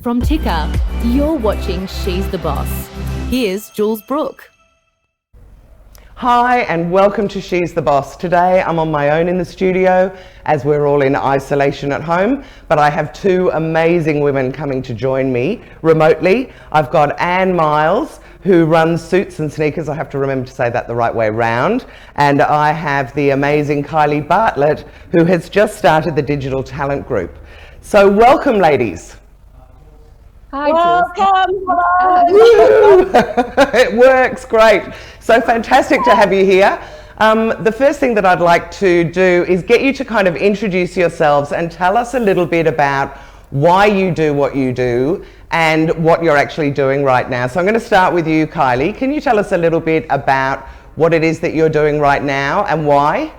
From Ticker, you're watching She's the Boss. Here's Jules Brooke. Hi and welcome to She's the Boss. Today I'm on my own in the studio as we're all in isolation at home, but I have two amazing women coming to join me remotely. I've got Anne Miles, who runs Suits and Sneakers. I have to remember to say that the right way round. And I have the amazing Kylie Bartlett, who has just started the Digital Talent Group. So welcome, ladies. Hi, welcome. It works great. So fantastic to have you here. The first thing that I'd like to do is get you to kind of introduce yourselves and tell us a little bit about why you do what you do and what you're actually doing right now. So I'm going to start with you, Kylie. Can you tell us a little bit about what it is that you're doing right now and why?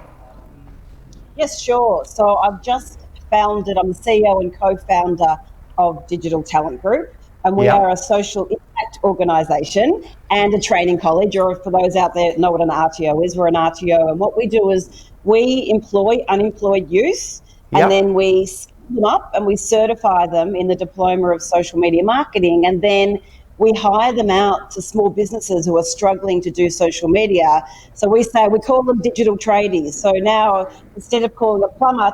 Yes, sure. So I've just founded, I'm the CEO and co-founder of Digital Talent Group, and we are a social impact organisation and a training college, or for those out there that know what an RTO is, we're an RTO, and what we do is we employ unemployed youth and then we skill them up and we certify them in the diploma of social media marketing, and then we hire them out to small businesses who are struggling to do social media. So we call them digital tradies. So now, instead of calling a plumber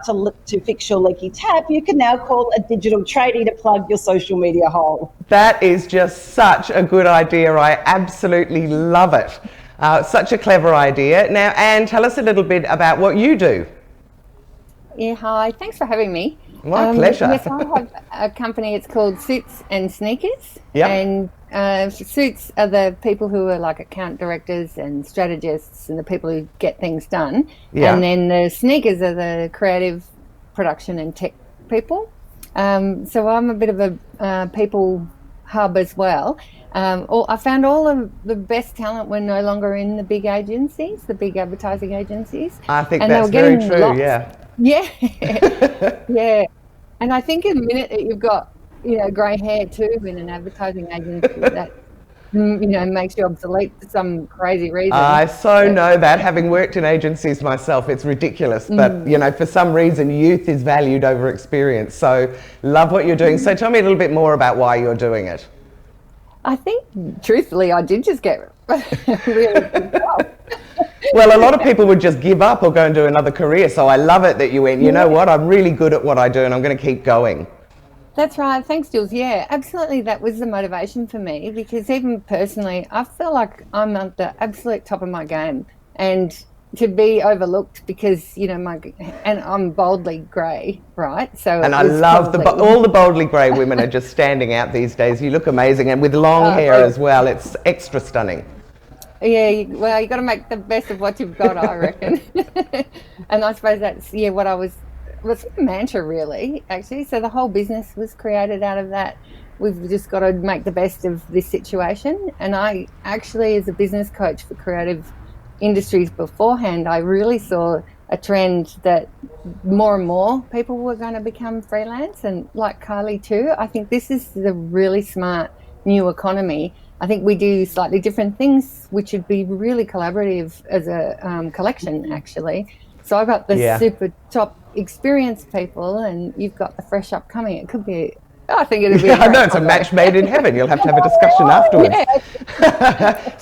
to fix your leaky tap, you can now call a digital tradie to plug your social media hole. That is just such a good idea. I absolutely love it. Such a clever idea. Now, Anne, tell us a little bit about what you do. Yeah, hi. Thanks for having me. My pleasure. Yes, I have a company. It's called Suits and Sneakers. Yep. And Suits are the people who are like account directors and strategists and the people who get things done. Yeah. And then the Sneakers are the creative production and tech people. So I'm a bit of a people hub as well. I found all of the best talent were no longer in the big agencies, the big advertising agencies. I think and that's very true, lots. Yeah. Yeah. And I think in the minute that you've got, grey hair too in an advertising agency, that, makes you obsolete for some crazy reason. I know that, having worked in agencies myself, it's ridiculous. But, for some reason, youth is valued over experience. So love what you're doing. So tell me a little bit more about why you're doing it. I think, truthfully, I did just get really good job. Well, a lot of people would just give up or go and do another career. So I love it that you went, you know what, I'm really good at what I do and I'm going to keep going. That's right. Thanks, Jules. Yeah, absolutely. That was the motivation for me, because even personally, I feel like I'm at the absolute top of my game, and to be overlooked because, and I'm boldly grey, right? So and I love all the boldly grey women are just standing out these days. You look amazing, and with long hair as well. It's extra stunning. Yeah, well, you got to make the best of what you've got, I reckon. And I suppose that's what I was a mantra, really, actually. So the whole business was created out of that. We've just got to make the best of this situation. And I actually, as a business coach for creative industries beforehand, I really saw a trend that more and more people were going to become freelance, and like Kylie too. I think this is the really smart new economy. I think we do slightly different things, which would be really collaborative as a collection, actually. So I've got the super top experienced people, and you've got the fresh upcoming. It could be, I think it'd be I know, it's a match made in heaven. You'll have to have a discussion afterwards.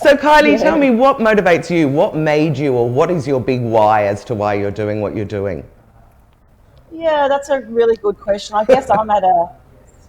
So Kylie, tell me, what motivates you? What made you, or what is your big why as to why you're doing what you're doing? Yeah, that's a really good question. I guess I'm at a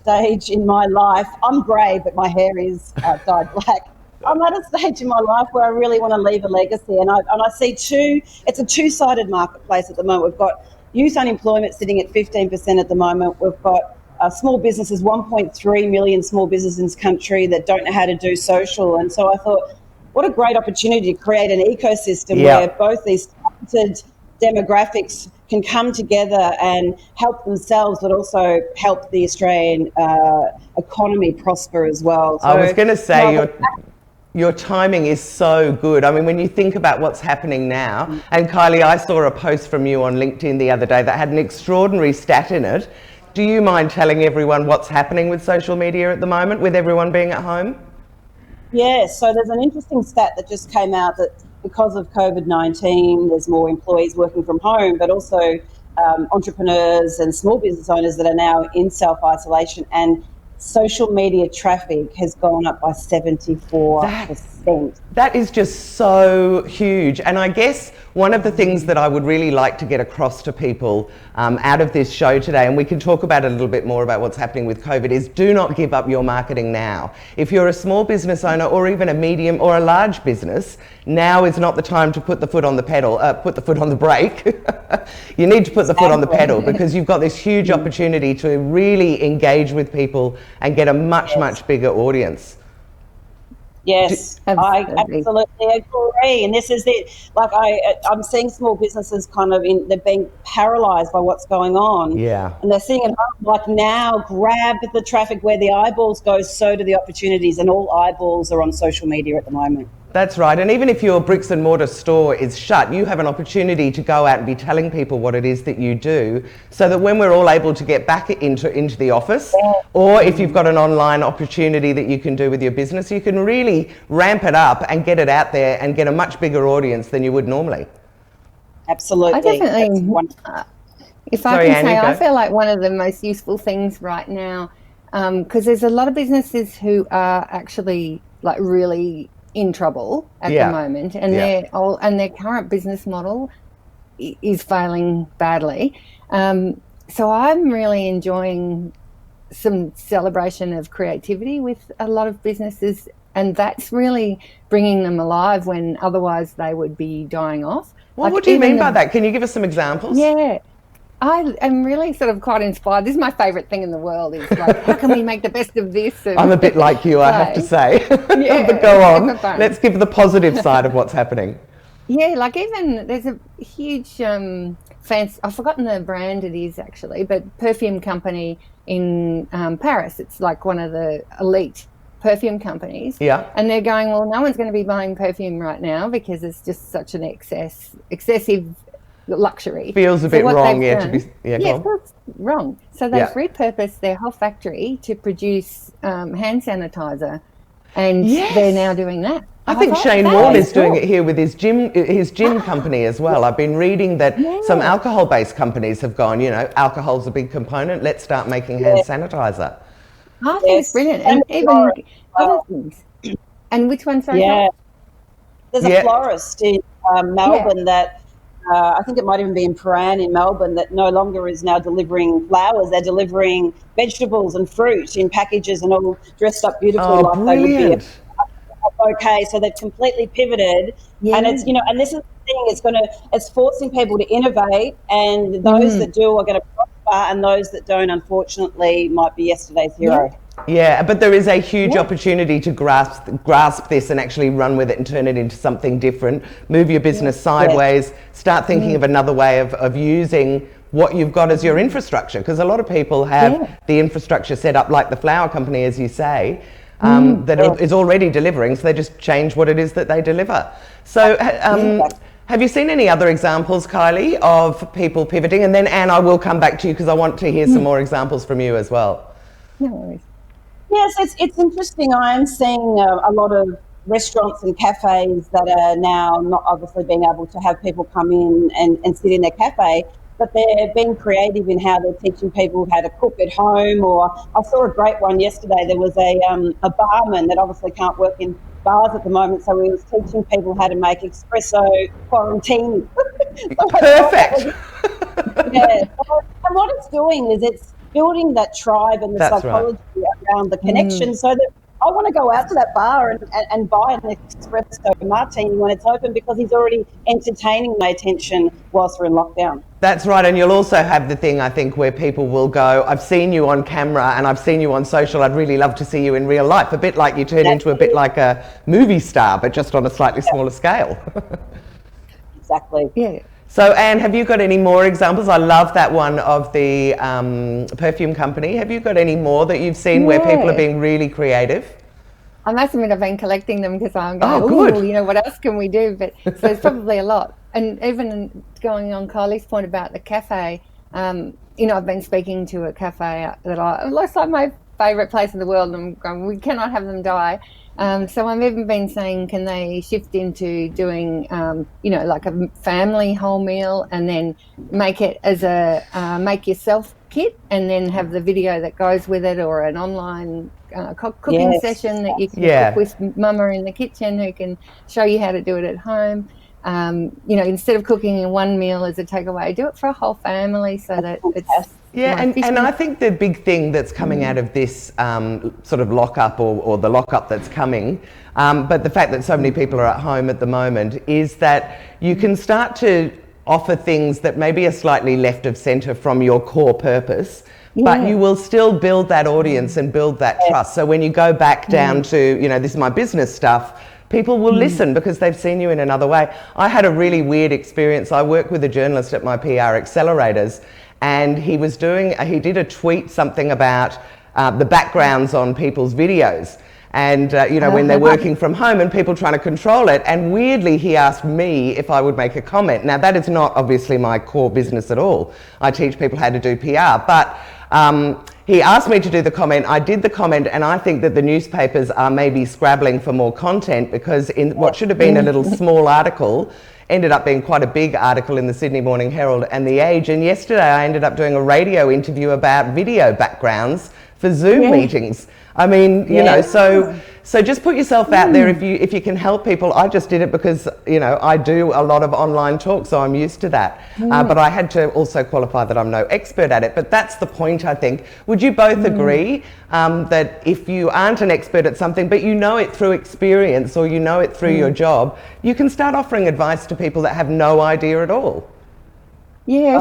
stage in my life. I'm grey, but my hair is dyed black. I'm at a stage in my life where I really want to leave a legacy, and I see it's a two-sided marketplace at the moment. We've got youth unemployment sitting at 15% at the moment. We've got small businesses, 1.3 million small businesses in this country that don't know how to do social. And so I thought, what a great opportunity to create an ecosystem where both these talented demographics can come together and help themselves, but also help the Australian economy prosper as well. So, I was going to say, your timing is so good. I mean, when you think about what's happening now, and Kylie, I saw a post from you on LinkedIn the other day that had an extraordinary stat in it. Do you mind telling everyone what's happening with social media at the moment, with everyone being at home? Yes, so there's an interesting stat that just came out that because of COVID-19, there's more employees working from home, but also entrepreneurs and small business owners that are now in self-isolation, and social media traffic has gone up by 74%. That is just so huge. And I guess one of the things that I would really like to get across to people out of this show today, and we can talk about it a little bit more about what's happening with COVID, is do not give up your marketing now. If you're a small business owner or even a medium or a large business, now is not the time to put the foot on the pedal, put the foot on the brake. You need to put the foot on the pedal, because you've got this huge opportunity to really engage with people and get a much bigger audience. Yes, I absolutely agree. And this is it. Like I'm seeing small businesses they're being paralysed by what's going on. Yeah. And they're seeing it like, now grab the traffic where the eyeballs go, so do the opportunities, and all eyeballs are on social media at the moment. That's right. And even if your bricks and mortar store is shut, you have an opportunity to go out and be telling people what it is that you do, so that when we're all able to get back into the office, or if you've got an online opportunity that you can do with your business, you can really ramp it up and get it out there and get a much bigger audience than you would normally. Absolutely. I definitely, if I can say, I feel like one of the most useful things right now, because there's a lot of businesses who are actually like really in trouble at the moment, and their current business model is failing badly. So I'm really enjoying some celebration of creativity with a lot of businesses, and that's really bringing them alive when otherwise they would be dying off. Well, what do you mean by that? Can you give us some examples? Yeah. I am really sort of quite inspired. This is my favourite thing in the world, is like, how can we make the best of this? I'm a bit like you, I have to say. Yeah, but go on. Let's give the positive side of what's happening. Yeah, like even there's a huge fancy, I've forgotten the brand it is actually, but perfume company in Paris. It's like one of the elite perfume companies. Yeah. And they're going, well, no one's going to be buying perfume right now because it's just such an excessive luxury. Feels a bit wrong, it feels wrong. So they've repurposed their whole factory to produce hand sanitizer, and they're now doing that. I think Shane Warne is doing it here with his gin company as well. I've been reading that some alcohol-based companies have gone, alcohol's a big component, let's start making hand sanitizer. I think it's brilliant. And even other things. And which one's there's a florist in Melbourne that I think it might even be in Paran in Melbourne, that no longer is now delivering flowers. They're delivering vegetables and fruit in packages and all dressed up beautifully like brilliant. They would be a bouquet. So they've completely pivoted. And it's, and this is the thing, it's forcing people to innovate, and those that do are going to prosper, and those that don't, unfortunately, might be yesterday's hero. Yeah, but there is a huge opportunity to grasp this and actually run with it and turn it into something different. Move your business sideways, start thinking of another way of using what you've got as your infrastructure, because a lot of people have the infrastructure set up like the flower company, as you say, that is already delivering, so they just change what it is that they deliver. So have you seen any other examples, Kylie, of people pivoting? And then, Anne, I will come back to you because I want to hear some more examples from you as well. No worries. Yes, it's interesting. I am seeing a lot of restaurants and cafes that are now not obviously being able to have people come in and sit in their cafe, but they're being creative in how they're teaching people how to cook at home. Or I saw a great one yesterday. There was a barman that obviously can't work in bars at the moment, so he was teaching people how to make espresso quarantine. Perfect. And what it's doing is it's building that tribe and the psychology around the connection, so that I want to go out to that bar and buy an espresso martini when it's open, because he's already entertaining my attention whilst we're in lockdown. That's right, and you'll also have the thing, I think, where people will go, I've seen you on camera and I've seen you on social, I'd really love to see you in real life. A bit like you turn into a bit like a movie star, but just on a slightly smaller scale. Exactly. Yeah. So, Anne, have you got any more examples? I love that one of the perfume company. Have you got any more that you've seen where people are being really creative? I must admit I've been collecting them because I'm going, what else can we do? But so there's probably a lot. And even going on Kylie's point about the cafe, I've been speaking to a cafe that looks like my favourite place in the world, and I'm going, we cannot have them die. So I've even been saying, can they shift into doing, like a family whole meal, and then make it as a make yourself kit and then have the video that goes with it, or an online cooking session that you can cook with mama in the kitchen who can show you how to do it at home. You know, instead of cooking in one meal as a takeaway, do it for a whole family so that it's and I think the big thing that's coming out of this sort of lockup or the lockup that's coming, but the fact that so many people are at home at the moment, is that you can start to offer things that maybe are slightly left of centre from your core purpose, but you will still build that audience and build that trust. So when you go back down to, you know, this is my business stuff, people will listen because they've seen you in another way. I had a really weird experience. I work with a journalist at my PR accelerators, and he did a tweet something about the backgrounds on people's videos. And, you know, when they're working from home and people trying to control it. And weirdly, he asked me if I would make a comment. Now, that is not obviously my core business at all. I teach people how to do PR. But he asked me to do the comment. I did the comment, and I think that the newspapers are maybe scrabbling for more content, because in what should have been a little small article ended up being quite a big article in the Sydney Morning Herald and The Age. And yesterday I ended up doing a radio interview about video backgrounds for Zoom meetings. I mean, you know, so just put yourself out there if you can help people. I just did it because, you know, I do a lot of online talk, so I'm used to that. But I had to also qualify that I'm no expert at it. But that's the point, I think. Would you both agree that if you aren't an expert at something, but you know it through experience or you know it through your job, you can start offering advice to people that have no idea at all? Yeah,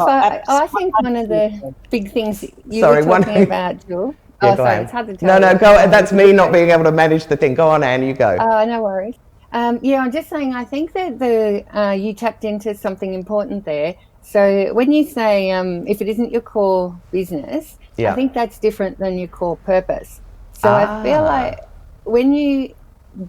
I think one of the big things you were talking about, Jules. It's hard to tell. No, go. That's me not being able to manage the thing. Go on, Anne, you go. No worries. I'm just saying, I think that you tapped into something important there. So when you say if it isn't your core business, I think that's different than your core purpose. So I feel like when you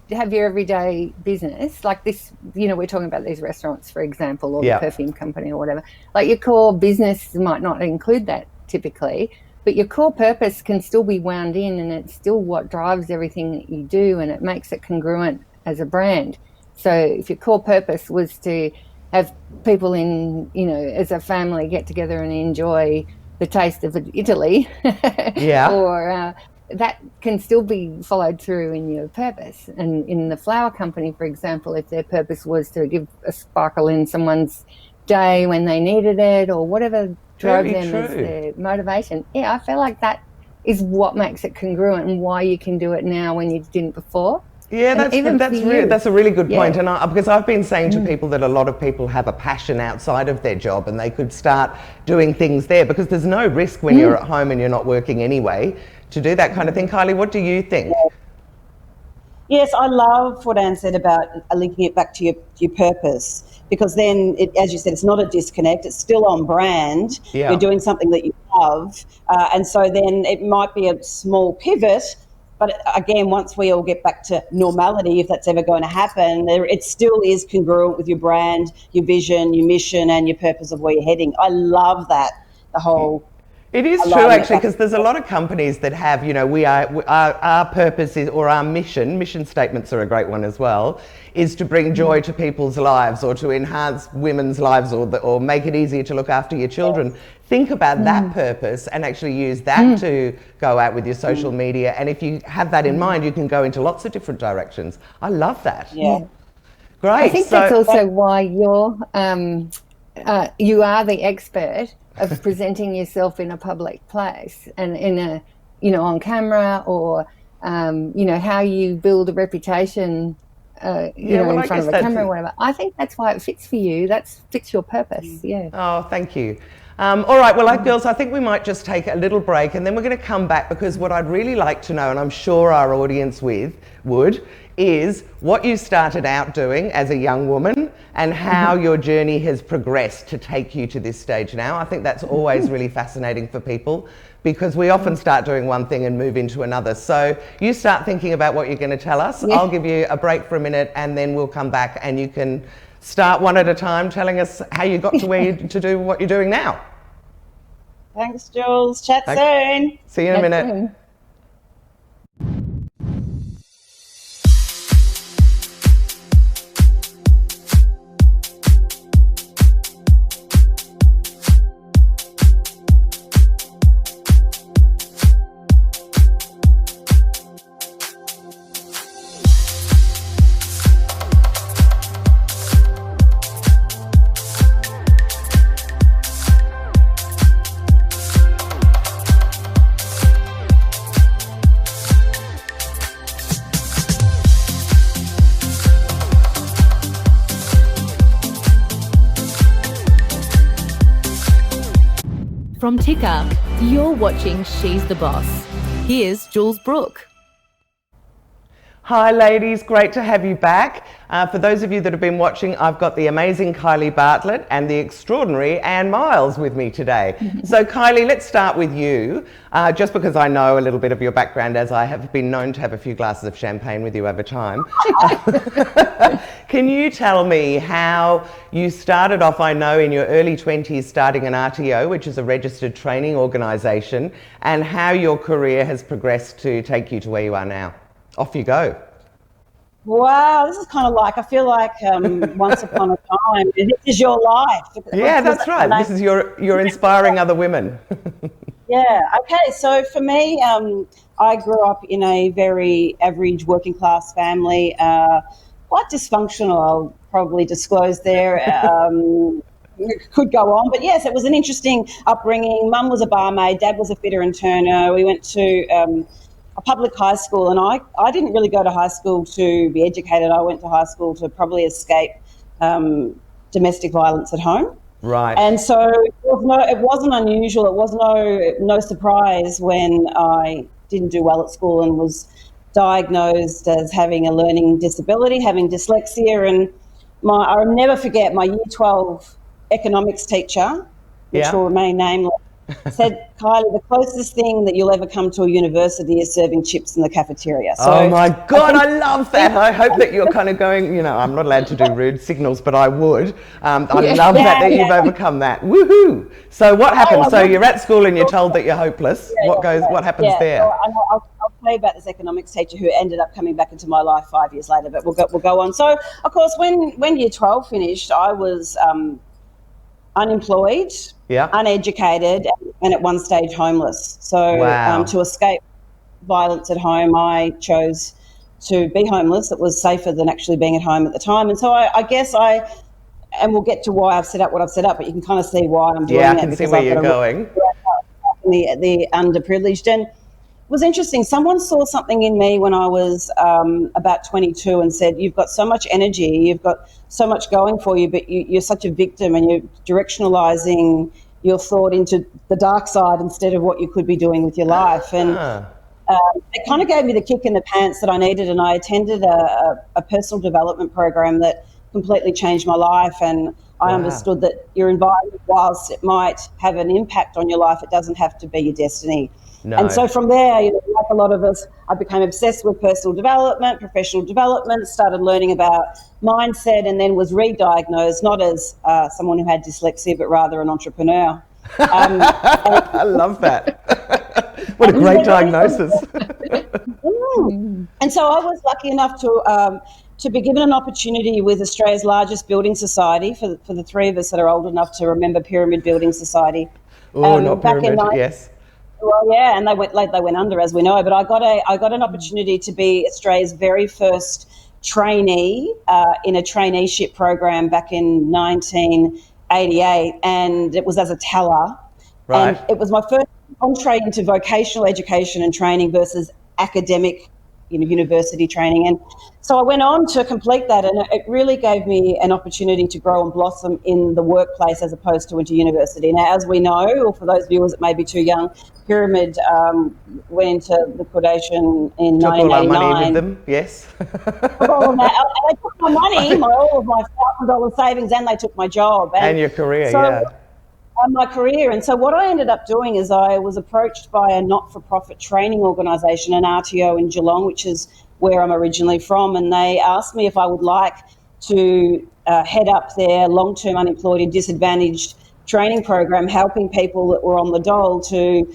have your everyday business, like this, you know, we're talking about these restaurants, for example, or the perfume company or whatever, like your core business might not include that typically, but your core purpose can still be wound in, and it's still what drives everything that you do, and it makes it congruent as a brand. So if your core purpose was to have people in, you know, as a family get together and enjoy the taste of Italy, or that can still be followed through in your purpose. And in the flower company, for example, if their purpose was to give a sparkle in someone's day when they needed it, or whatever drove them as their motivation, I feel like that is what makes it congruent and why you can do it now when you didn't before. That's a really good point. And because I've been saying to people that a lot of people have a passion outside of their job, and they could start doing things there, because there's no risk when you're at home and you're not working anyway to do that kind of thing. Kylie, what do you think? Yes, I love what Anne said about linking it back to your purpose, because then, as you said, it's not a disconnect. It's still on brand. You're doing something that you love. And so then it might be a small pivot, but again, once we all get back to normality, if that's ever going to happen, it still is congruent with your brand, your vision, your mission, and your purpose of where you're heading. I love that, the whole... It is true, actually, because there's a lot of companies that have, you know, our purpose is, or our mission statements are a great one as well, is to bring joy to people's lives, or to enhance women's lives, or make it easier to look after your children. Think about that purpose and actually use that to go out with your social media. And if you have that in mind, you can go into lots of different directions. I love that. Great. I think that's also why you are the expert of presenting yourself in a public place, and in a, you know, on camera, or you know, how you build a reputation in front of a camera or whatever. I think that's why it fits for you. That fits your purpose. Oh, thank you. All right, well, girls, I think we might just take a little break, and then we're going to come back, because what I'd really like to know, and I'm sure our audience would, is what you started out doing as a young woman, and how your journey has progressed to take you to this stage now. I think that's always really fascinating for people, because we often start doing one thing and move into another. So you start thinking about what you're going to tell us. I'll give you a break for a minute, and then we'll come back, and you can start one at a time telling us how you got to where to do what you're doing now. Thanks, Jules. Chat soon. See you in a minute. From Ticker, you're watching She's the Boss. Here's Jules Brooke. Hi ladies, great to have you back. For those of you that have been watching, I've got the amazing Kylie Bartlett and the extraordinary Anne Miles with me today. So Kylie, let's start with you, just because I know a little bit of your background, as I have been known to have a few glasses of champagne with you over time. Can you tell me how you started off, I know in your early 20s, starting an RTO, which is a registered training organisation, and how your career has progressed to take you to where you are now? Off you go. Wow, this is kind of like, I feel like once upon a time, this is your life. Yeah, that's right. This is you're inspiring other women. Yeah, okay. So for me, I grew up in a very average working class family, quite dysfunctional, I'll probably disclose there. Could go on, but yes, it was an interesting upbringing. Mum was a barmaid, Dad was a fitter and turner. We went to a public high school, and I didn't really go to high school to be educated. I went to high school to probably escape domestic violence at home. Right. And so it wasn't unusual. It was no surprise when I didn't do well at school and was diagnosed as having a learning disability, having dyslexia. And I'll never forget my Year 12 economics teacher, which will remain nameless, said, Kylie, the closest thing that you'll ever come to a university is serving chips in the cafeteria. So oh my God, I love that. I hope that you're kind of going, I'm not allowed to do rude signals, but I would. I love that you've overcome that. Woohoo! So what happens? So you're at school and you're told that you're hopeless. What happens there? So I'll tell you about this economics teacher who ended up coming back into my life 5 years later, but we'll go on. So, of course, when Year 12 finished, I was unemployed, uneducated, and at one stage homeless. So to escape violence at home, I chose to be homeless. It was safer than actually being at home at the time. And so I guess and we'll get to why I've set up what I've set up, but you can kind of see why I'm doing it. Yeah, I can see where you're going. The underprivileged. And it was interesting. Someone saw something in me when I was about 22 and said, you've got so much energy, you've got so much going for you, but you're such a victim and you're directionalizing your thought into the dark side instead of what you could be doing with your life. And it kind of gave me the kick in the pants that I needed, and I attended a personal development program that completely changed my life. And I understood that your environment, whilst it might have an impact on your life, it doesn't have to be your destiny. No. And so from there, like a lot of us, I became obsessed with personal development, professional development, started learning about mindset, and then was re-diagnosed, not as someone who had dyslexia, but rather an entrepreneur. I love that. What a great diagnosis. And so I was lucky enough to be given an opportunity with Australia's largest building society, for the three of us that are old enough to remember Pyramid Building Society. Oh, not Pyramid, yes. Well, yeah, and they went under, as we know. But I got an opportunity to be Australia's very first trainee in a traineeship program back in 1988, and it was as a teller. Right. And it was my first entree into vocational education and training versus academic, university training. And so I went on to complete that, and it really gave me an opportunity to grow and blossom in the workplace as opposed to into university. Now, as we know, or for those viewers that may be too young, Pyramid went into liquidation in 1989. Took all our money with them, yes. They took my money, all of my $1,000 savings, and they took my job. And your career, my career. And so what I ended up doing is I was approached by a not-for-profit training organisation, an RTO in Geelong, which is where I'm originally from, and they asked me if I would like to head up their long-term unemployed and disadvantaged training program, helping people that were on the dole to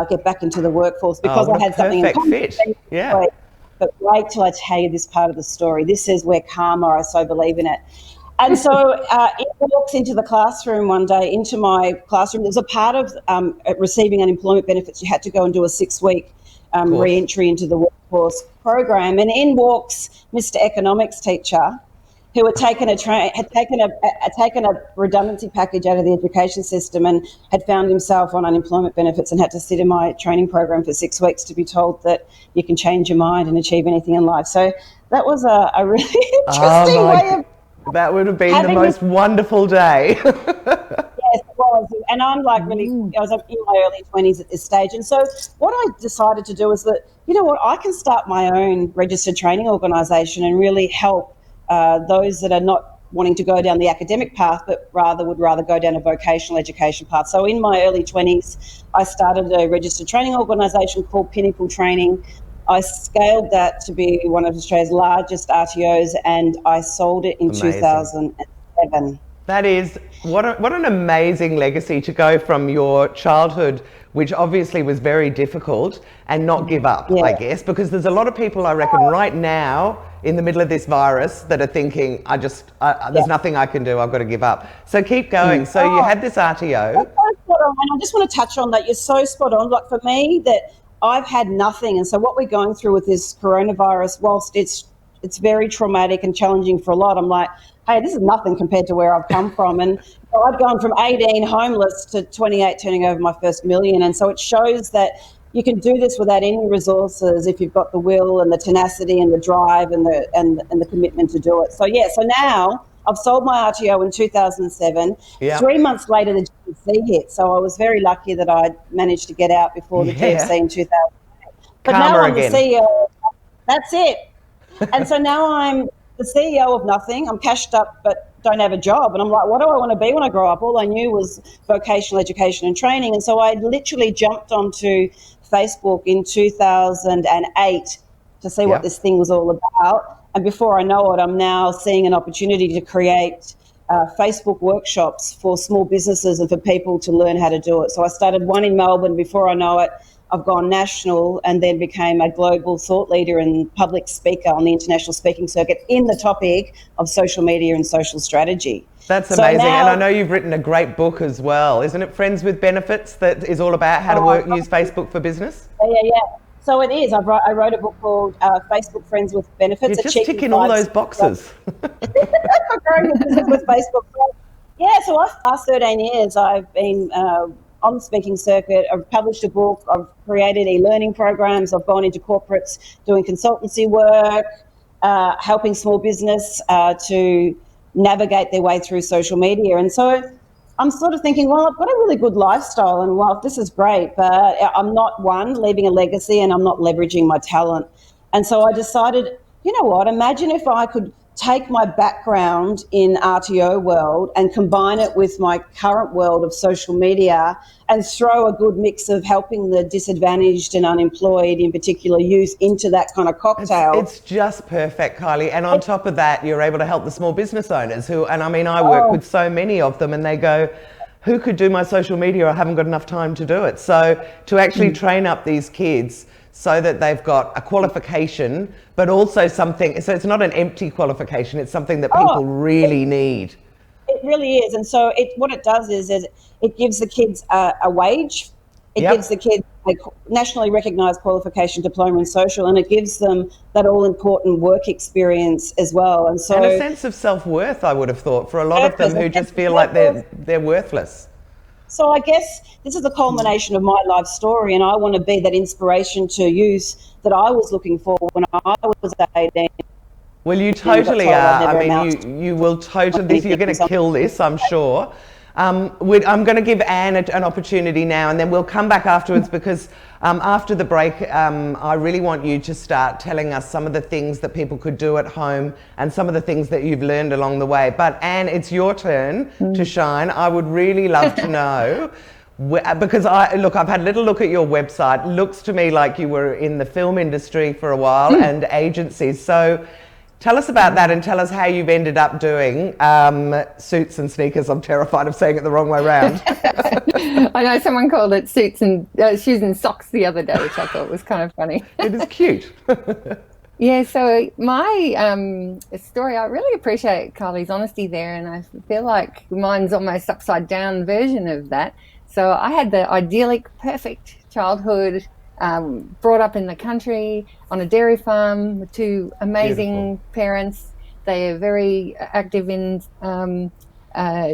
get back into the workforce, because I had something in common. Perfect fit. Yeah. But wait till I tell you this part of the story. This is where karma, I so believe in it. And so it walks into the classroom one day, into my classroom. There's a part of receiving unemployment benefits. You had to go and do a 6-week re-entry into the workforce program. And in walks Mr. Economics teacher, who had taken a redundancy package out of the education system and had found himself on unemployment benefits and had to sit in my training program for 6 weeks to be told that you can change your mind and achieve anything in life. So that was a really interesting way of... That would have been the most wonderful day. Yeah, Yes, it was. And I'm like really, I was in my early 20s at this stage. And so what I decided to do is that, you know what, I can start my own registered training organisation and really help those that are not wanting to go down the academic path, but would rather go down a vocational education path. So in my early 20s, I started a registered training organisation called Pinnacle Training. I scaled that to be one of Australia's largest RTOs, and I sold it in Amazing. 2007. That is, what an amazing legacy to go from your childhood, which obviously was very difficult, and not give up, I guess, because there's a lot of people, I reckon, right now in the middle of this virus that are thinking, there's nothing I can do, I've got to give up. So keep going. So you had this RTO. That's so spot on. And I just want to touch on that. You're so spot on. Like for me, that I've had nothing. And so what we're going through with this coronavirus, whilst it's very traumatic and challenging for a lot, I'm like, hey, this is nothing compared to where I've come from. And so I've gone from 18 homeless to 28 turning over my first million. And so it shows that you can do this without any resources if you've got the will and the tenacity and the drive and the commitment to do it. So so now I've sold my RTO in 2007. 3 months later, the GFC hit. So I was very lucky that I managed to get out before the GFC in 2008. But now I'm the CEO. That's it. And so now I'm the CEO of nothing. I'm cashed up, but don't have a job. And I'm like, what do I want to be when I grow up? All I knew was vocational education and training. And so I literally jumped onto Facebook in 2008 to see what this thing was all about. And before I know it, I'm now seeing an opportunity to create Facebook workshops for small businesses and for people to learn how to do it. So I started one in Melbourne. Before I know it, I've gone national and then became a global thought leader and public speaker on the international speaking circuit in the topic of social media and social strategy. That's amazing. And I know you've written a great book as well. Isn't it Friends with Benefits that is all about how to use Facebook for business? Yeah. So it is. I wrote a book called Facebook Friends with Benefits. You're just ticking all those boxes. For growing a business with Facebook. So last 13 years I've been on the speaking circuit. I've published a book. I've created e-learning programs. I've gone into corporates doing consultancy work, helping small business to navigate their way through social media. And so I'm sort of thinking, well, I've got a really good lifestyle and well, this is great, but I'm not leaving a legacy and I'm not leveraging my talent. And so I decided, you know what, imagine if I could take my background in RTO world and combine it with my current world of social media and throw a good mix of helping the disadvantaged and unemployed, in particular youth, into that kind of cocktail. It's just perfect, Kylie. And on top of that, you're able to help the small business owners who, and I mean, I work with so many of them and they go, who could do my social media? I haven't got enough time to do it. So to actually train up these kids so that they've got a qualification, but also something, so it's not an empty qualification, it's something that people really need. It really is. And so what it does is it gives the kids a wage, it gives the kids a nationally recognised qualification diploma in social, and it gives them that all-important work experience as well. And so, and a sense of self-worth, I would have thought, for a lot of them who just feel like they're worthless. So I guess this is the culmination of my life story, and I want to be that inspiration to youth that I was looking for when I was 18. Well, you totally are. I mean, you will totally, you're going to kill this, I'm sure. I'm going to give Anne an opportunity now, and then we'll come back afterwards because after the break, I really want you to start telling us some of the things that people could do at home and some of the things that you've learned along the way. But Anne, it's your turn to shine. I would really love to know, because I've had a little look at your website. Looks to me like you were in the film industry for a while and agencies. So tell us about that and tell us how you've ended up doing suits and sneakers. I'm terrified of saying it the wrong way around. I know someone called it suits and shoes and socks the other day, which I thought was kind of funny. It is cute. Yeah, so my story, I really appreciate Kylie's honesty there, and I feel like mine's almost upside down version of that. So I had the idyllic, perfect childhood, brought up in the country on a dairy farm with two amazing parents. They are very active in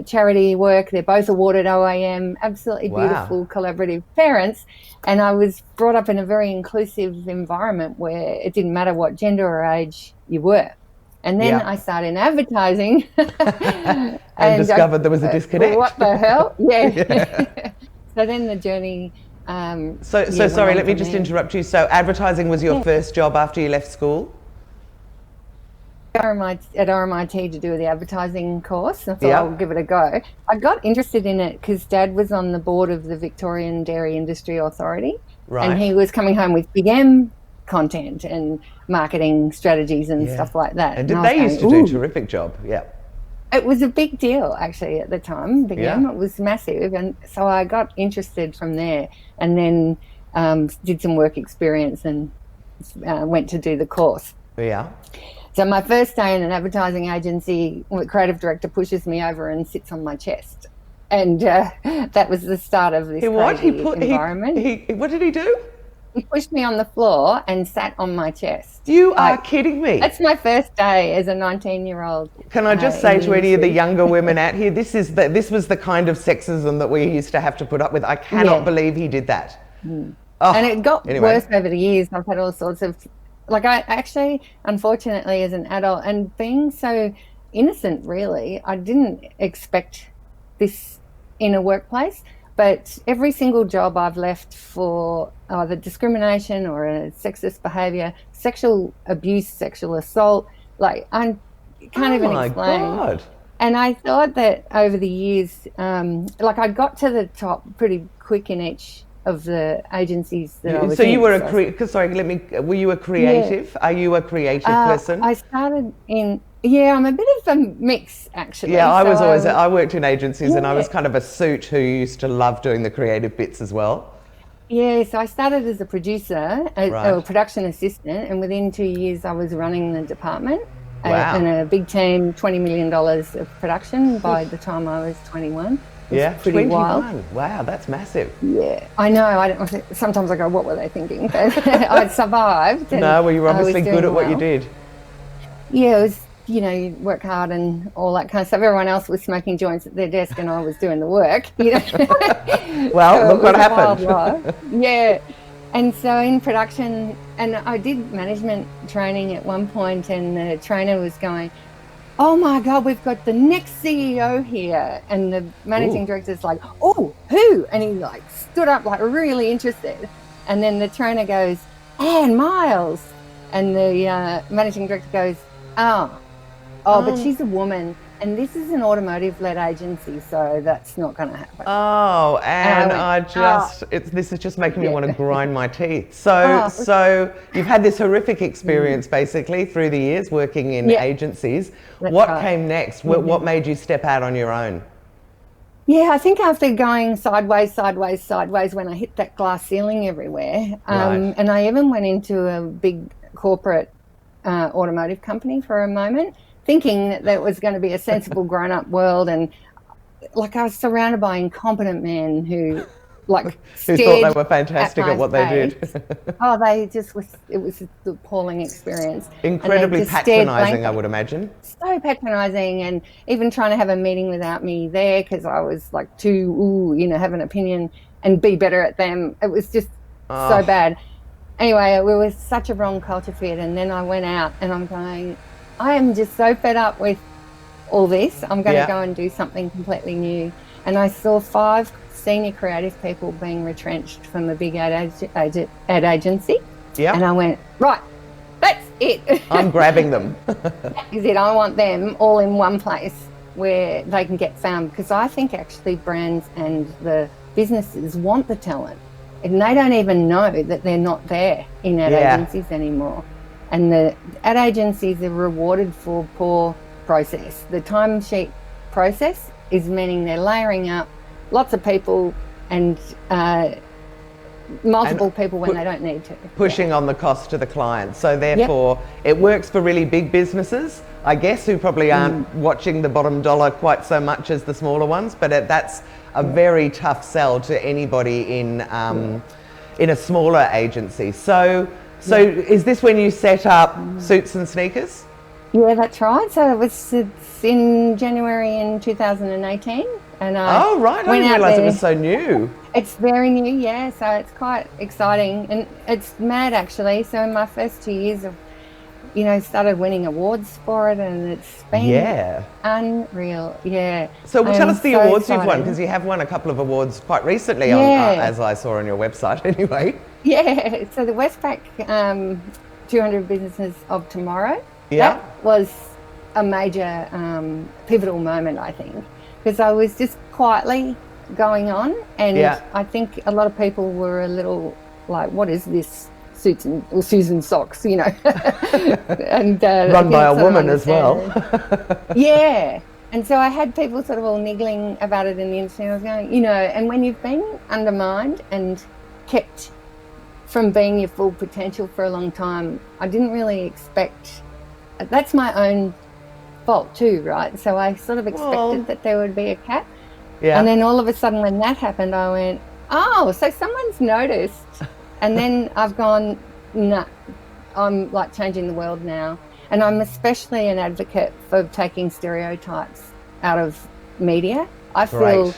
charity work. They're both awarded OAM, absolutely beautiful, collaborative parents. And I was brought up in a very inclusive environment where it didn't matter what gender or age you were. And then Yeah. I started in advertising And discovered there was a disconnect. What the hell? Yeah. So then the journey. So went sorry, on let me from just there. interrupt you. So advertising was your first job after you left school? At RMIT to do the advertising course. I thought Yeah. I'll give it a go. I got interested in it because Dad was on the board of the Victorian Dairy Industry Authority, Right. and he was coming home with Big M content and marketing strategies and Yeah. stuff like that. And did I was they used to going, do a "Ooh." terrific job? Yeah. It was a big deal actually at the time. Big Yeah. M, it was massive, and so I got interested from there, and then did some work experience and went to do the course. Yeah. So my first day in an advertising agency, the creative director pushes me over and sits on my chest, and that was the start of this crazy environment. What did he do? He pushed me on the floor and sat on my chest. You are kidding me. That's my first day as a 19-year-old. Can I just say to any of the younger women out here, this was the kind of sexism that we used to have to put up with. I cannot believe he did that. Oh, And it got anyway. worse over the years. I've had all sorts of, like, I actually, unfortunately, as an adult and being so innocent, really, I didn't expect this in a workplace. But every single job I've left for either discrimination or a sexist behaviour, sexual abuse, sexual assault, like, I can't even explain. God. And I thought that over the years, like, I got to the top pretty quick in each of the agencies that I was So in. you were were you a creative? Yeah. Are you a creative person? I started in, I'm a bit of a mix, actually. Yeah, So I worked in agencies and I was Yeah. kind of a suit who used to love doing the creative bits as well. Yeah, so I started as a producer, Right. or production assistant, and within 2 years I was running the department. Wow. And a big team, $20 million of production by the time I was 21. It was Yeah, pretty 21. wild. Wow, that's massive. Yeah, I know. Sometimes I go, what were they thinking? But I survived. And No, well, you were I was obviously good doing at what you well. did. Yeah, it was, you work hard and all that kind of stuff. Everyone else was smoking joints at their desk and I was doing the work. Well, So look it what was a wild happened. ride. Yeah. And so in production, and I did management training at one point, and the trainer was going, "Oh my God, we've got the next CEO here." And the managing director's like, "Oh, who?" And he like stood up like really interested. And then the trainer goes, "Anne Miles." And the managing director goes, oh, but she's a woman. And this is an automotive-led agency, so that's not going to happen. Oh, and this is just making me want to grind my teeth. So you've had this horrific experience basically through the years working in agencies. That's What right. came next? What made you step out on your own? Yeah, I think after going sideways when I hit that glass ceiling everywhere, Right. and I even went into a big corporate automotive company for a moment, thinking that there was going to be a sensible grown-up world, and like I was surrounded by incompetent men who like Who thought they were fantastic at what they did. It was an appalling experience. Incredibly And they just stared patronising, I blankly. would imagine. So patronising, and even trying to have a meeting without me there because I was like too, have an opinion and be better at them. It was just so bad. Anyway, we were such a wrong culture fit, and then I went out and I'm going, I am just so fed up with all this. I'm going to go and do something completely new. And I saw 5 senior creative people being retrenched from a big ad agency. Yeah. And I went, right, that's it. I'm grabbing them. That is it. I want them all in one place where they can get found, because I think actually brands and the businesses want the talent, and they don't even know that they're not there in ad agencies anymore. And the ad agencies are rewarded for poor process. The timesheet process is meaning they're layering up lots of people and multiple people when they don't need to. Pushing on the cost to the client. So therefore, it works for really big businesses, I guess, who probably aren't watching the bottom dollar quite so much as the smaller ones, but that's a very tough sell to anybody in a smaller agency. So is this when you set up Suits and Sneakers? Yeah, that's right. So it's in January in 2018. And I I didn't realise it was so new. It's very new, so it's quite exciting, and it's mad actually. So in my first 2 years of started winning awards for it, and it's been unreal. Yeah. So tell us the awards you've won, excited. because you have won a couple of awards quite recently, as I saw on your website anyway. Yeah. So the Westpac 200 Businesses of Tomorrow, Yeah. that was a major pivotal moment, I think, because I was just quietly going on, and I think a lot of people were a little like, what is this Susan socks, and run by a woman as well. Yeah. And so I had people sort of all niggling about it in the industry. I was going, and when you've been undermined and kept from being your full potential for a long time, I didn't really expect, that's my own fault too, right? So I sort of expected that there would be a cap. Yeah. And then all of a sudden when that happened, I went, oh, so someone's noticed. And then I've gone, no, I'm like changing the world now. And I'm especially an advocate for taking stereotypes out of media. I feel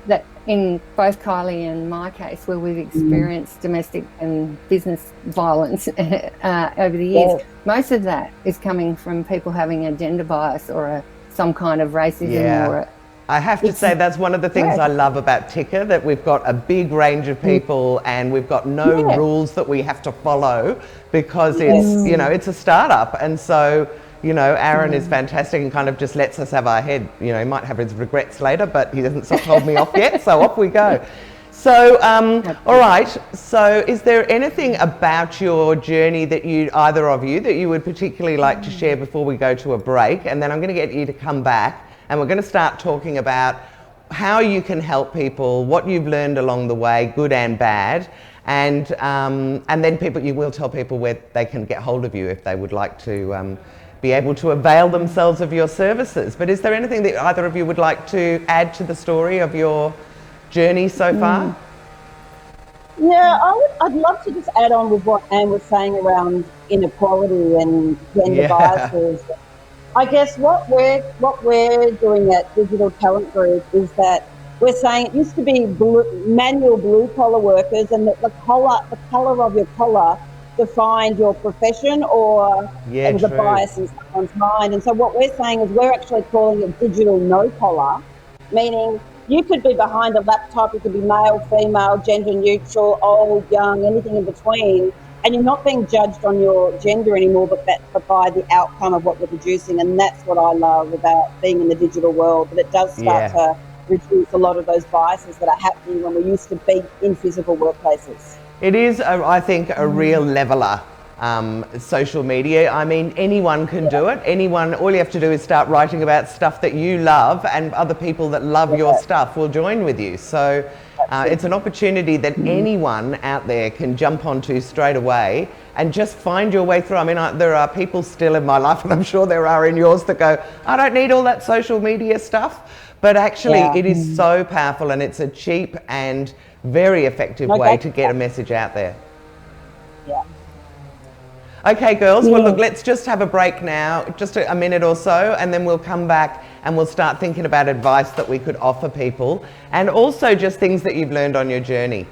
that in both Kylie and my case, where we've experienced domestic and business violence over the years, most of that is coming from people having a gender bias or some kind of racism or I have to say that's one of the things I love about Ticker, that we've got a big range of people and we've got no rules that we have to follow, because it's, it's a startup. And so, Aaron is fantastic and kind of just lets us have our head, he might have his regrets later, but he hasn't told me off yet, so off we go. So, all right, so is there anything about your journey that either of you, that you would particularly like to share before we go to a break? And then I'm going to get you to come back, and we're going to start talking about how you can help people, what you've learned along the way, good and bad, and then you will tell people where they can get hold of you if they would like to be able to avail themselves of your services. But is there anything that either of you would like to add to the story of your journey so far? Yeah, I'd love to just add on with what Anne was saying around inequality and gender biases. I guess what we're doing at Digital Talent Group is that we're saying it used to be manual blue collar workers, and the color of your collar defined your profession, or it was a bias in someone's mind. And so what we're saying is we're actually calling it digital no collar, meaning you could be behind a laptop, you could be male, female, gender neutral, old, young, anything in between. And you're not being judged on your gender anymore, but by the outcome of what you're producing. And that's what I love about being in the digital world, that it does start to reduce a lot of those biases that are happening when we used to be in physical workplaces. It is, I think, a real leveller, social media. I mean, anyone can do it. All you have to do is start writing about stuff that you love, and other people that love your stuff will join with you. So it's an opportunity that anyone out there can jump onto straight away and just find your way through. I mean, there are people still in my life, and I'm sure there are in yours, that go, I don't need all that social media stuff. But actually, it is so powerful, and it's a cheap and very effective way to get a message out there. Yeah. Okay, girls, well, look, let's just have a break now, just a minute or so, and then we'll come back and we'll start thinking about advice that we could offer people, and also just things that you've learned on your journey.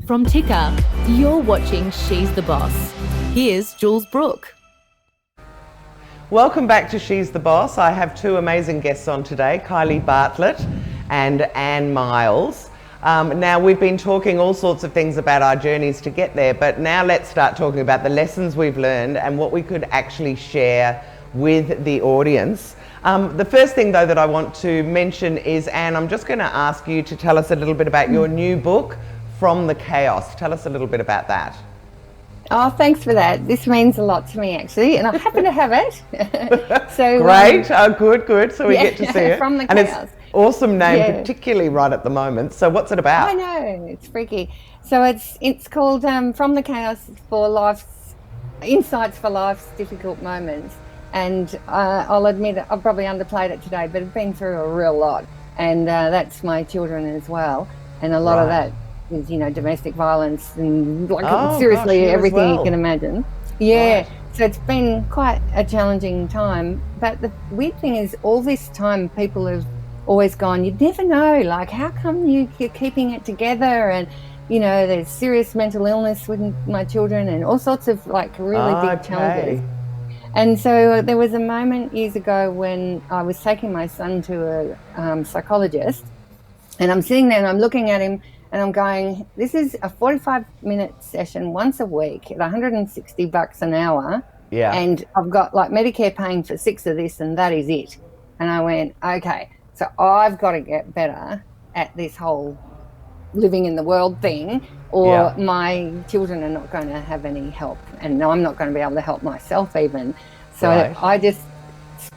From Ticker, you're watching She's the Boss. Here's Jules Brooke. Welcome back to She's the Boss. I have two amazing guests on today, Kylie Bartlett and Anne Miles. Now, we've been talking all sorts of things about our journeys to get there, but now let's start talking about the lessons we've learned and what we could actually share with the audience. The first thing, though, that I want to mention is, Anne, I'm just going to ask you to tell us a little bit about your new book, From the Chaos. Tell us a little bit about that. Oh, thanks for that. This means a lot to me, actually, and I happen to have it. So great. Good. So we get to see it. From the and Chaos. It's awesome name, particularly right at the moment. So what's it about? I know, it's freaky. So it's called From the Chaos for Life's Insights for Life's Difficult Moments. And I'll admit I've probably underplayed it today, but I've been through a real lot, and that's my children as well. And a lot of that is, domestic violence and seriously everything you can imagine. Yeah. Right. So it's been quite a challenging time. But the weird thing is, all this time people have always gone, you'd never know, like, how come you're keeping it together? And there's serious mental illness with my children and all sorts of really big challenges. And so there was a moment years ago when I was taking my son to a psychologist, and I'm sitting there and I'm looking at him and I'm going, this is a 45-minute session once a week at $160 an hour. Yeah. And I've got Medicare paying for 6 of this, and that is it. And I went, okay, so I've got to get better at this whole living in the world thing, or my children are not going to have any help, and I'm not going to be able to help myself even. So I just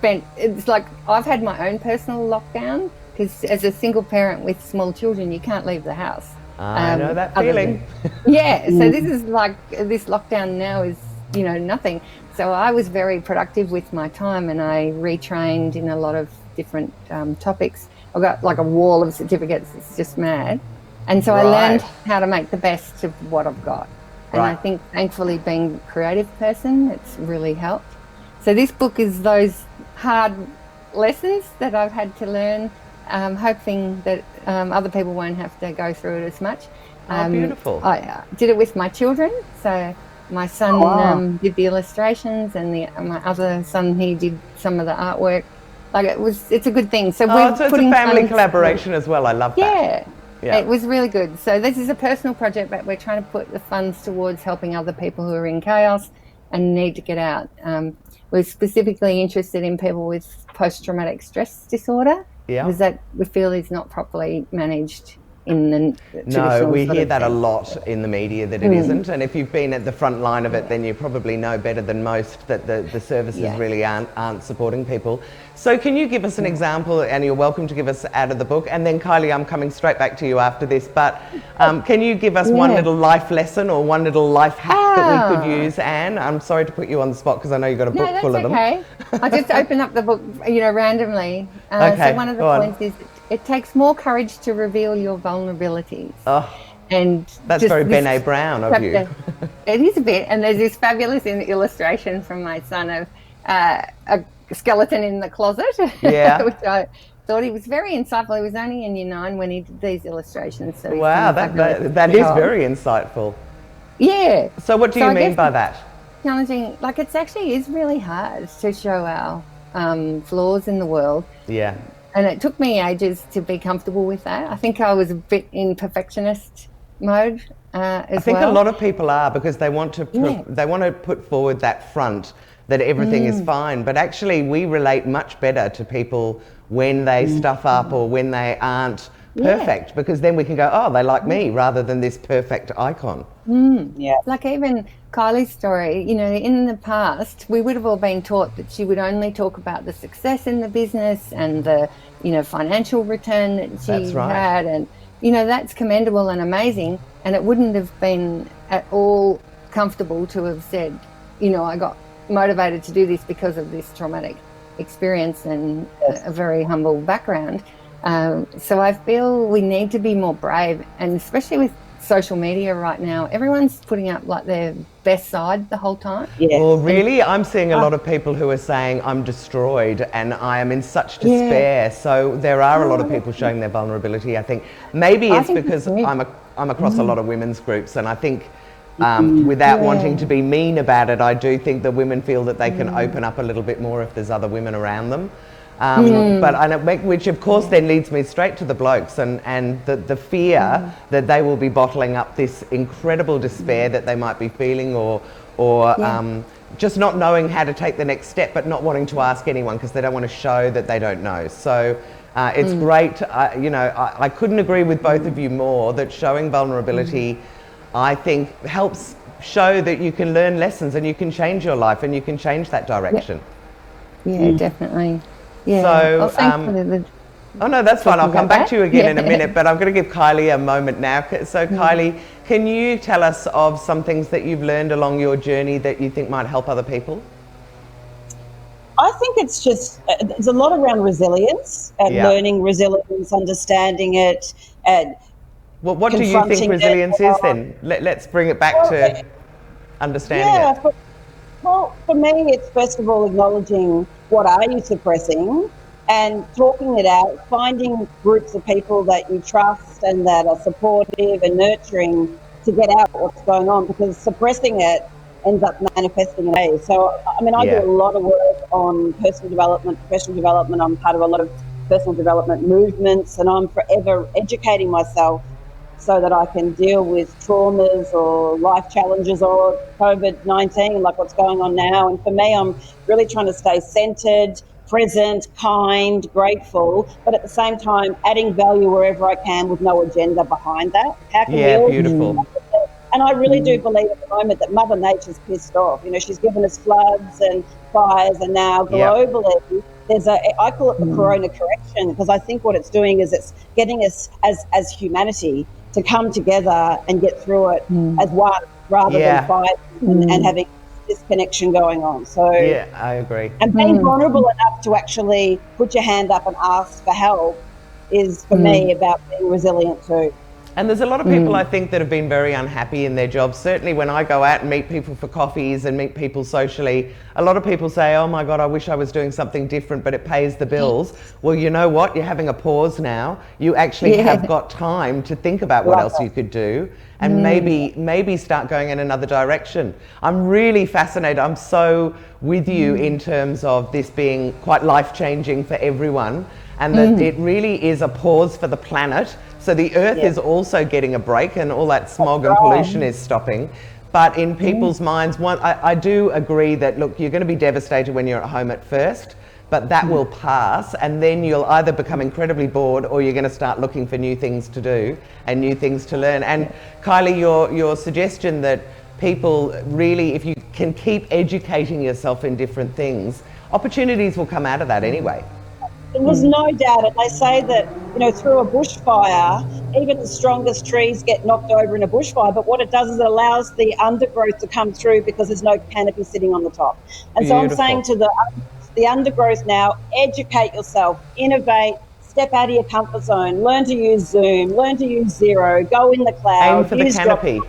it's like I've had my own personal lockdown, because as a single parent with small children, you can't leave the house. I know that feeling. So this is this lockdown now is, nothing. So I was very productive with my time, and I retrained in a lot of different topics. I've got a wall of certificates. It's just mad. And so I learned how to make the best of what I've got. And I think, thankfully, being a creative person, it's really helped. So this book is those hard lessons that I've had to learn, hoping that other people won't have to go through it as much. Beautiful. I did it with my children. So my son did the illustrations, and my other son, he did some of the artwork. It's a good thing. So it's a family collaboration as well. I love that. Yeah, it was really good. So this is a personal project, but we're trying to put the funds towards helping other people who are in chaos and need to get out. We're specifically interested in people with post-traumatic stress disorder, because that we feel is not properly managed in the No, we hear that a lot in the media, that it isn't. And if you've been at the front line of it, then you probably know better than most that the services really aren't supporting people. So can you give us an example, and you're welcome to give us out of the book, and then Kylie, I'm coming straight back to you after this, but can you give us one little life lesson or one little life hack that we could use, Anne? I'm sorry to put you on the spot because I know you've got a book full of them. I just open up the book, randomly. So one of the points is, it takes more courage to reveal your vulnerabilities. And that's very Brené Brown of you. It is a bit. And there's this fabulous illustration from my son of a skeleton in the closet, which I thought he was very insightful. He was only in Year 9 when he did these illustrations. So wow, that is very insightful. Yeah. So what do you mean by that? Challenging, it actually is really hard to show our flaws in the world. Yeah. And it took me ages to be comfortable with that. I think I was a bit in perfectionist mode as well. I think a lot of people are, because they want to put forward that front that everything is fine. But actually, we relate much better to people when they stuff up or when they aren't perfect, because then we can go, oh, they like me, rather than this perfect icon. Even Kylie's story, in the past, we would have all been taught that she would only talk about the success in the business and the, financial return that she had. And, that's commendable and amazing. And it wouldn't have been at all comfortable to have said, I got motivated to do this because of this traumatic experience and a very humble background. So I feel we need to be more brave, and especially with social media right now, everyone's putting up their best side the whole time. Well, really, I'm seeing a lot of people who are saying, I'm destroyed and I am in such despair. So there are a lot of people showing their vulnerability. I think maybe it's because I'm across a lot of women's groups, and I think without wanting to be mean about it, I do think that women feel that they can open up a little bit more if there's other women around them. Which of course then leads me straight to the blokes and the fear that they will be bottling up this incredible despair that they might be feeling, or just not knowing how to take the next step, but not wanting to ask anyone because they don't want to show that they don't know. So it's great. I couldn't agree with both of you more that showing vulnerability, I think, helps show that you can learn lessons and you can change your life and you can change that direction. Yeah, definitely. Yeah. So, oh no, that's fine. I'll come back to you again in a minute, but I'm going to give Kylie a moment now. So Kylie, can you tell us of some things that you've learned along your journey that you think might help other people? I think it's just, there's a lot around resilience and learning resilience, understanding it, and what do you think resilience is then? Let's bring it back to understanding it. For me, it's first of all acknowledging what are you suppressing and talking it out, finding groups of people that you trust and that are supportive and nurturing to get out what's going on, because suppressing it ends up manifesting in a way. So, I mean, I do a lot of work on personal development, professional development. I'm part of a lot of personal development movements, and I'm forever educating myself so that I can deal with traumas or life challenges or COVID-19, like what's going on now. And for me, I'm really trying to stay centered, present, kind, grateful, but at the same time, adding value wherever I can with no agenda behind that. How can we all beautiful. And I really do believe at the moment that Mother Nature's pissed off. You know, she's given us floods and fires, and now globally there's I call it the corona correction, because I think what it's doing is it's getting us as humanity to come together and get through it as one, rather than fight and having this connection going on. So yeah, I agree. And being vulnerable enough to actually put your hand up and ask for help is, for me, about being resilient too. And there's a lot of people, I think, that have been very unhappy in their jobs. Certainly when I go out and meet people for coffees and meet people socially, a lot of people say, oh my God, I wish I was doing something different, but it pays the bills. Well, you know what? You're having a pause now. You actually have got time to think about what else you could do, and maybe start going in another direction. I'm really fascinated. I'm so with you in terms of this being quite life-changing for everyone, and that it really is a pause for the planet. So the earth is also getting a break, and all that smog and pollution is stopping. But in people's minds, I do agree that, look, you're going to be devastated when you're at home at first, but that will pass, and then you'll either become incredibly bored or you're going to start looking for new things to do and new things to learn. And Kylie, your suggestion that people really, if you can keep educating yourself in different things, opportunities will come out of that anyway. There's no doubt, and they say that, you know, through a bushfire, even the strongest trees get knocked over in a bushfire, but what it does is it allows the undergrowth to come through because there's no canopy sitting on the top. And so I'm saying to the undergrowth now, educate yourself, innovate, step out of your comfort zone, learn to use Zoom, learn to use Xero, go in the cloud. Aim for the canopy.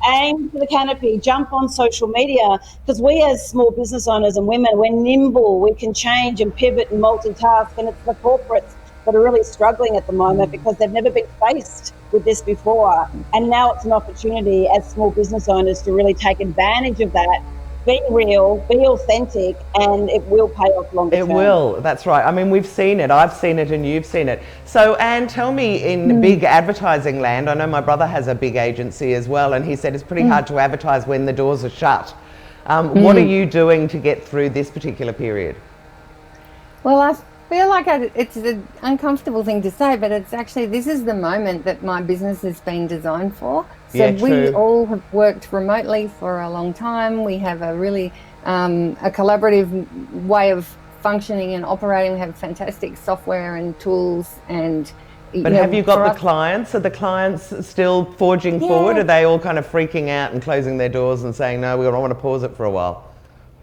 Aim for the canopy, jump on social media, because we as small business owners and women, we're nimble, we can change and pivot and multitask, and it's the corporates that are really struggling at the moment because they've never been faced with this before. And now it's an opportunity as small business owners to really take advantage of that. Be real, be authentic, and it will pay off longer term. It will, that's right. I mean, we've seen it, I've seen it, and you've seen it. So, Anne, tell me, in big advertising land, I know my brother has a big agency as well, and he said it's pretty hard to advertise when the doors are shut. What are you doing to get through this particular period? Well, I feel like it's an uncomfortable thing to say, but it's actually, this is the moment that my business has been designed for. So we all have worked remotely for a long time. We have a really a collaborative way of functioning and operating. We have fantastic software and tools. And but have you got the clients? Are the clients still forging forward? Are they all kind of freaking out and closing their doors and saying, no, we don't want to pause it for a while?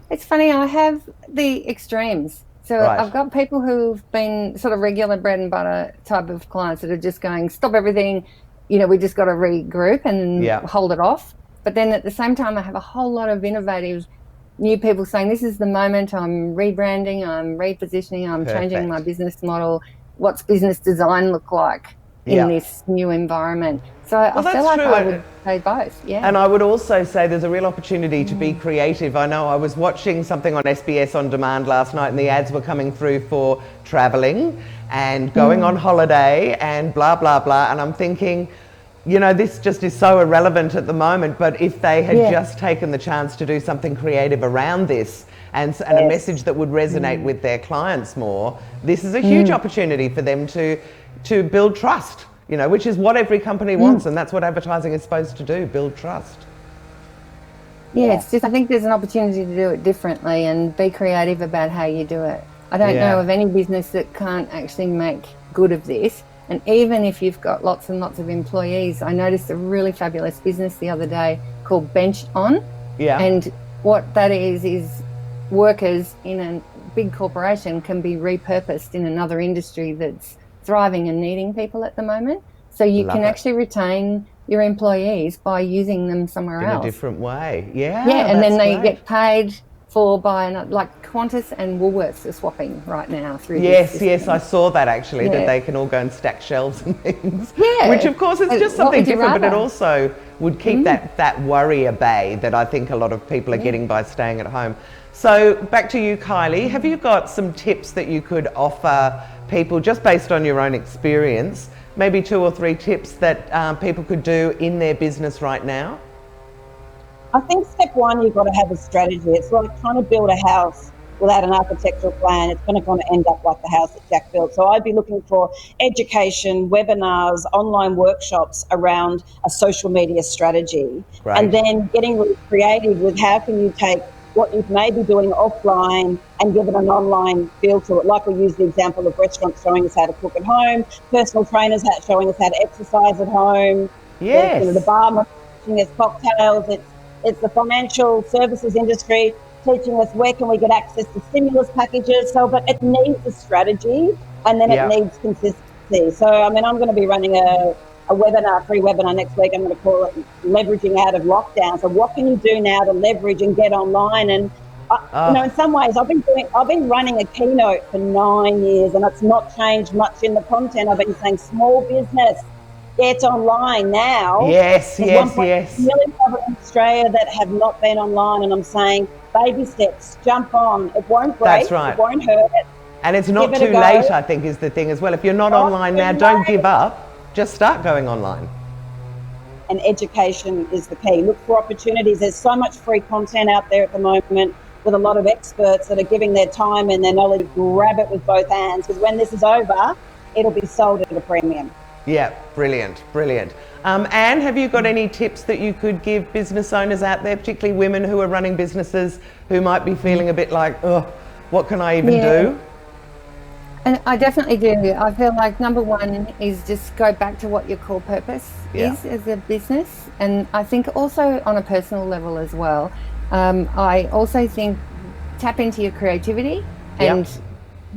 It's funny, I have the extremes. So I've got people who've been sort of regular bread and butter type of clients that are just going, stop everything, you know, we just got to regroup and hold it off. But then at the same time, I have a whole lot of innovative new people saying, this is the moment, I'm rebranding, I'm repositioning, I'm changing my business model. What's business design look like? Yeah. in this new environment. So I feel that's like true. I would say both. Yeah. And I would also say there's a real opportunity to be creative. I know I was watching something on SBS On Demand last night and the ads were coming through for travelling and going on holiday and blah, blah, blah. And I'm thinking, you know, this just is so irrelevant at the moment, but if they had just taken the chance to do something creative around this and a message that would resonate with their clients more, this is a huge opportunity for them to build trust, you know, which is what every company wants, and that's what advertising is supposed to do, build trust. Yeah, it's just, I think there's an opportunity to do it differently and be creative about how you do it. I don't know of any business that can't actually make good of this. And even if you've got lots and lots of employees, I noticed a really fabulous business the other day called Bench On. Yeah. And what that is workers in a big corporation can be repurposed in another industry that's thriving and needing people at the moment. So you can actually retain your employees by using them somewhere else. In a different way. Yeah. Yeah, and then they great. get paid like Qantas and Woolworths are swapping right now through this Yes, system. yes, I saw that actually, that they can all go and stack shelves and things. Yeah. Which of course is just What something would you different, but it rather? also would keep that worry at bay that I think a lot of people are getting by staying at home. So back to you, Kylie, have you got some tips that you could offer people just based on your own experience, maybe 2 or 3 tips that people could do in their business right now? I think step one, you've got to have a strategy. It's like trying to build a house without an architectural plan. It's going to end up like the house that Jack built. So I'd be looking for education, webinars, online workshops around a social media strategy. Right. And then getting really creative with how can you take what you may be doing offline and give it an online feel to it. Like we use the example of restaurants showing us how to cook at home, personal trainers showing us how to exercise at home. Yes. You know, the barman teaching us cocktails. It's the financial services industry teaching us where can we get access to stimulus packages. So, but it needs a strategy and then it needs consistency. So, I mean, I'm going to be running a webinar, free webinar next week. I'm going to call it Leveraging Out of Lockdown. So what can you do now to leverage and get online? And, you know, in some ways, I've been running a keynote for 9 years and it's not changed much in the content. I've been saying small business, get online now. Yes, yes, yes. Million people in Australia that have not been online, and I'm saying baby steps, jump on. It won't break. That's right. It won't hurt. And it's not too late, I think, is the thing as well. If you're not online now, don't give up. Just start going online. And education is the key. Look for opportunities. There's so much free content out there at the moment with a lot of experts that are giving their time and their knowledge. Grab it with both hands, because when this is over, it'll be sold at a premium. Yeah, brilliant, brilliant. Anne, have you got any tips that you could give business owners out there, particularly women who are running businesses who might be feeling a bit like, oh, what can I even do? And I definitely do. I feel like number one is just go back to what your core purpose is as a business. And I think also on a personal level as well, I also think tap into your creativity and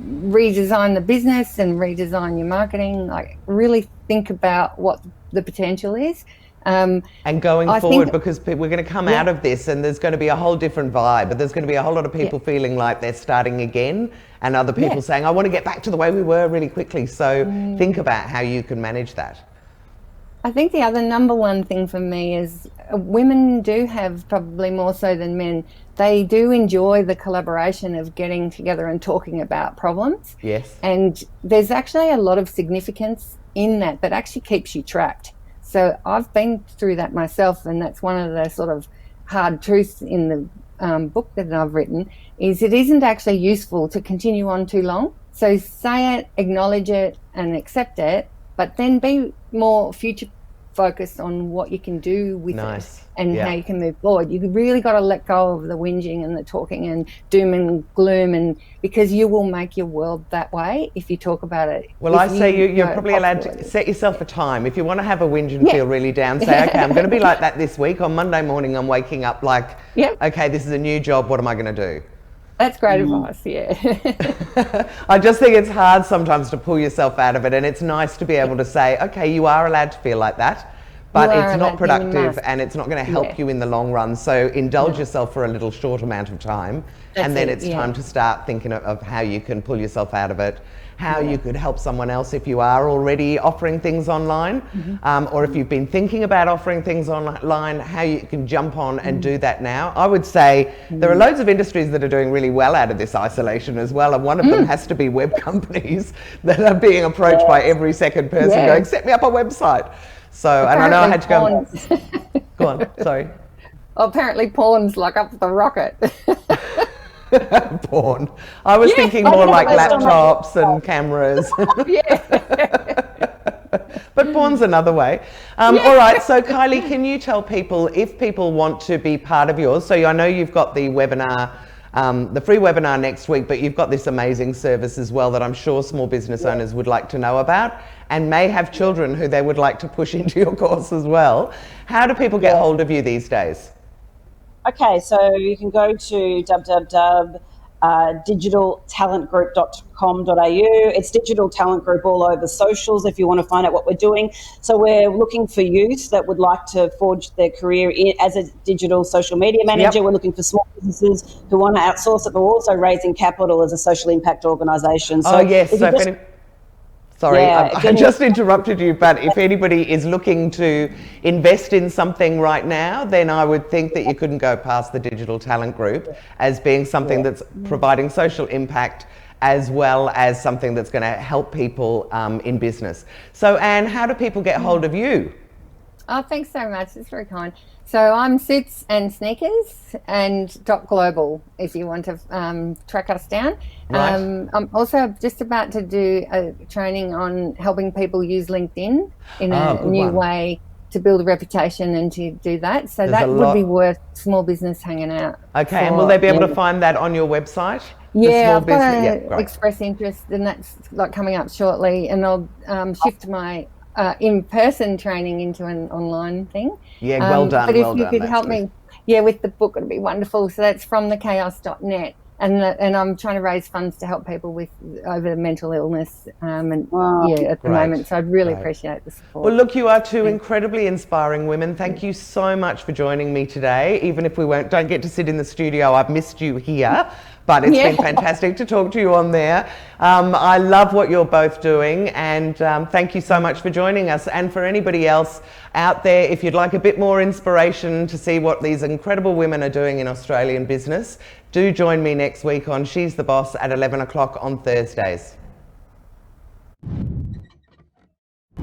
redesign the business and redesign your marketing. Like really think about what the potential is. And going forward, because we're going to come out of this and there's going to be a whole different vibe, but there's going to be a whole lot of people feeling like they're starting again, and other people saying, I want to get back to the way we were really quickly. So think about how you can manage that. I think the other number one thing for me is women do have, probably more so than men, they do enjoy the collaboration of getting together and talking about problems. Yes. And there's actually a lot of significance in that actually keeps you trapped. So I've been through that myself, and that's one of the sort of hard truths in the book that I've written, is it isn't actually useful to continue on too long. So say it, acknowledge it and accept it, but then be more future focused on what you can do with it and how you can move forward. You really got to let go of the whinging and the talking and doom and gloom, and because you will make your world that way if you talk about it. Well, I say you're probably allowed to set yourself a time. If you want to have a whinge and feel really down, say, okay, I'm going to be like that this week. On Monday morning, I'm waking up like, okay, this is a new job. What am I going to do? That's great advice, I just think it's hard sometimes to pull yourself out of it, and it's nice to be able to say, okay, you are allowed to feel like that, but it's not productive and it's not going to help you in the long run. So indulge yourself for a little short amount of time, and then it's time to start thinking of how you can pull yourself out of it how you could help someone else if you are already offering things online, or if you've been thinking about offering things online, how you can jump on and do that now. I would say there are loads of industries that are doing really well out of this isolation as well, and one of them has to be web companies that are being approached by every second person going, set me up a website. So, and I know I had to go. Go on, sorry. Well, apparently porn's like up the rocket. Porn. I was thinking more like laptops and cameras. But porn's another way. All right, so Kylie, can you tell people if people want to be part of yours? So I know you've got the webinar, the free webinar next week, but you've got this amazing service as well that I'm sure small business owners would like to know about and may have children who they would like to push into your course as well. How do people get hold of you these days? Okay, so you can go to digitaltalentgroup.com.au. It's Digital Talent Group all over socials if you want to find out what we're doing. So we're looking for youth that would like to forge their career as a digital social media manager. We're looking for small businesses who want to outsource it, but we're also raising capital as a social impact organisation. So Sorry, I just interrupted you, but if anybody is looking to invest in something right now, then I would think that you couldn't go past the Digital Talent Group as being something that's providing social impact as well as something that's going to help people in business. So Anne, how do people get hold of you? Oh, thanks so much. It's very kind. So I'm Suits and Sneakers and .global if you want to track us down. Right. I'm also just about to do a training on helping people use LinkedIn in a new way to build a reputation and to do that. So that would be worth small business hanging out. Okay, and will they be able to find that on your website? Yeah, I've got to express interest, and that's like coming up shortly, and I'll shift my in-person training into an online thing. Yeah, well done. But if you could help me, with the book, it'd be wonderful. So that's from thechaos.net, and I'm trying to raise funds to help people with over mental illness at the moment. So I'd really appreciate the support. Well, look, you are two incredibly inspiring women. Thank you so much for joining me today. Even if we don't get to sit in the studio, I've missed you here. But it's been fantastic to talk to you on there. I love what you're both doing, and thank you so much for joining us. And for anybody else out there, if you'd like a bit more inspiration to see what these incredible women are doing in Australian business, do join me next week on She's the Boss at 11 o'clock on Thursdays.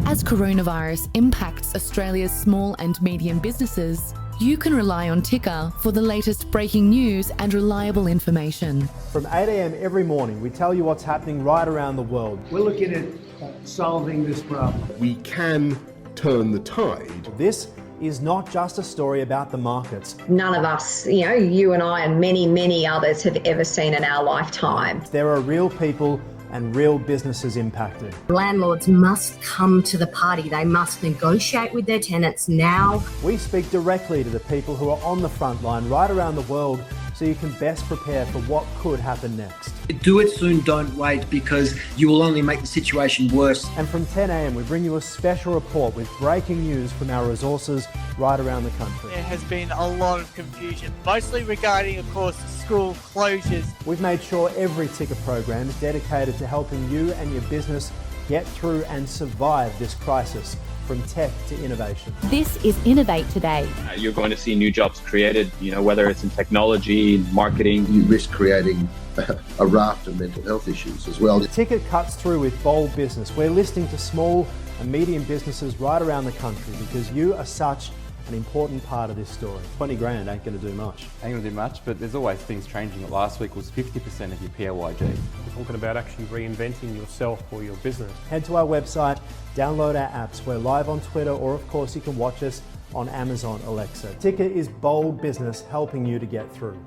As coronavirus impacts Australia's small and medium businesses, you can rely on Ticker for the latest breaking news and reliable information. From 8 a.m. every morning, we tell you what's happening right around the world. We're looking at solving this problem. We can turn the tide. This is not just a story about the markets. None of us, you and I and many, many others have ever seen in our lifetime. There are real people and real businesses impacted. Landlords must come to the party. They must negotiate with their tenants now. We speak directly to the people who are on the front line right around the world so you can best prepare for what could happen next. Do it soon, don't wait, because you will only make the situation worse. And from 10 a.m. we bring you a special report with breaking news from our resources right around the country. There has been a lot of confusion, mostly regarding, of course, school closures. We've made sure every Ticker program is dedicated to helping you and your business get through and survive this crisis, from tech to innovation. This is Innovate Today. You're going to see new jobs created, whether it's in technology, marketing. You risk creating a raft of mental health issues as well. Ticker cuts through with bold business. We're listening to small and medium businesses right around the country because you are such an important part of this story. 20 grand ain't going to do much. Ain't going to do much, but there's always things changing. Last week was 50% of your PAYG. We're talking about actually reinventing yourself or your business. Head to our website, download our apps. We're live on Twitter, or of course you can watch us on Amazon Alexa. Ticker is bold business helping you to get through.